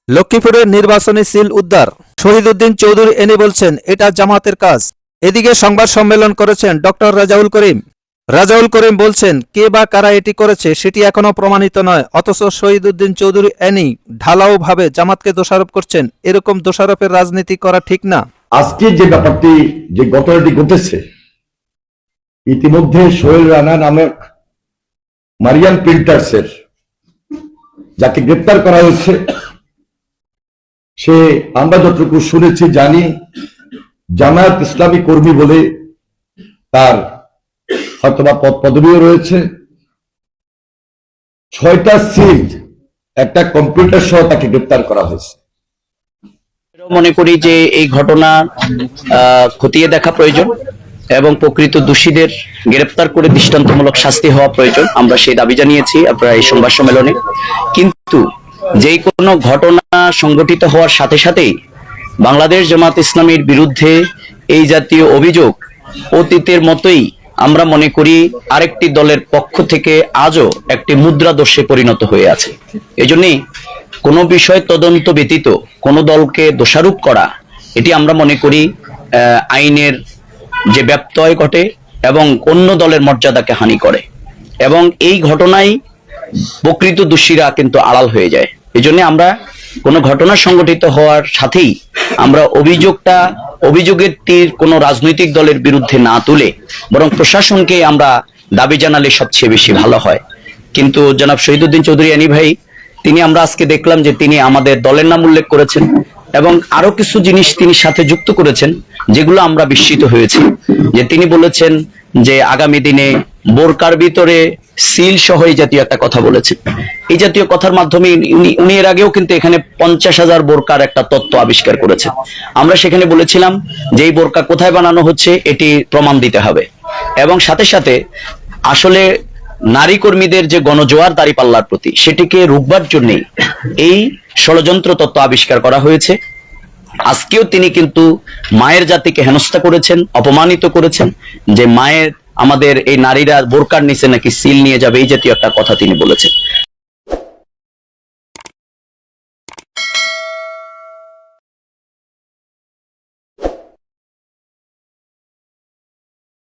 লক্ষ্মীপুরের নির্বাচনী সিল উদ্ধার। শহীদউদ্দিন চৌধুরী এনি বলছেন এটা জামাতের কাজ। এদিকে সংবাদ সম্মেলন করেছেন ডক্টর রাজাউল করিম। রাজাউল করিম বলছেন কে বা কারা এটি করেছে সেটি এখনো প্রমাণিত নয়, অথচ শহীদউদ্দিন চৌধুরী এনি ঢালাওভাবে জামাতকে দোষারোপ করছেন। এরকম দোষারোপের রাজনীতি করা ঠিক না। আজকে যে ব্যাপারটি, যে ঘটনাটি ঘটেছে, ইতিমধ্যে সোহেল রানা নামক মারিয়ান প্রিন্টার্সের যাকে গ্রেপ্তার করা হয়েছে, সে আমরা যতটুকু শুনেছি জানি জামায়াত ইসলামী কর্মী বলে তার হয়তোবা পদ পদবিও রয়েছে। 6টা সিল, একটা কম্পিউটার সহ তাকে গ্রেপ্তার করা হয়েছে। মনে করি যে এই ঘটনা খতিয়ে দেখা প্রয়োজন এবং প্রকৃত দোষীদের গ্রেপ্তার করে দৃষ্টান্তমূলক শাস্তি হওয়া প্রয়োজন। আমরা সেই দাবি জানিয়েছি আপনারা এই সংবাদ সম্মেলনে। কিন্তু যে কোনো ঘটনা সংঘটিত হওয়ার সাথে সাথেই বাংলাদেশ জামাত ইসলামীর বিরুদ্ধে এই জাতীয় অভিযোগ অতীতের মতোই আমরা মনে করি আরেকটি দলের পক্ষ থেকে আজও একটি মুদ্রাদোষে পরিণত হয়ে আছে। এজন্যই কোনো বিষয় তদন্ত ব্যতীত কোনো দলকে দোষারোপ করা, এটি আমরা মনে করি আইনের যে ব্যত্যয় ঘটে এবং অন্য দলের মর্যাদাকে হানি করে, এবং এই ঘটনায় প্রকৃত দোষীরা কিন্তু আড়াল হয়ে যায়। এজন্য আমরা কোনো ঘটনা সংঘটিত হওয়ার সাথেই আমরা অভিযোগের তীর কোনো রাজনৈতিক দলের বিরুদ্ধে না তুলে বরং প্রশাসনকে আমরা দাবি জানালে সবচেয়ে বেশি ভালো হয়। কিন্তু জনাব শহীদউদ্দিন চৌধুরী এনি ভাই, তিনি আমরা আজকে দেখলাম যে তিনি আমাদের দলের নাম উল্লেখ করেছেন এবং আরো কিছু জিনিস তিনি সাথে যুক্ত করেছেন যেগুলো আমরা বিস্মিত হয়েছি। যে তিনি বলেছেন যে আগামী দিনে বোরকার ভিতরে সিল সহ এই জাতীয় একটা কথা বলেছেন। এই জাতীয় কথার মাধ্যমে উনি এর আগেও কিন্তু এখানে 50,000 বোরকার একটা তত্ত্ব আবিষ্কার করেছেন। আমরা সেখানে বলেছিলাম যে এই বোরকা কোথায় বানানো হচ্ছে এটি প্রমাণ দিতে হবে, এবং সাথে সাথে আসলে নারী কর্মীদের যে গণজোয়ার দাঁড়িপাল্লার প্রতি সেটিকে রুখবার জন্য এই ষড়যন্ত্র তত্ত্ব আবিষ্কার করা হয়েছে। আজকেও তিনি কিন্তু মায়ের জাতিকে হেনস্থা করেছেন, অপমানিত করেছেন, যে মায়ের আমাদের এই নারীরা বোরকার নিচে নাকি সিল নিয়ে যাবে, এই জাতীয় একটা কথা তিনি বলেছেন।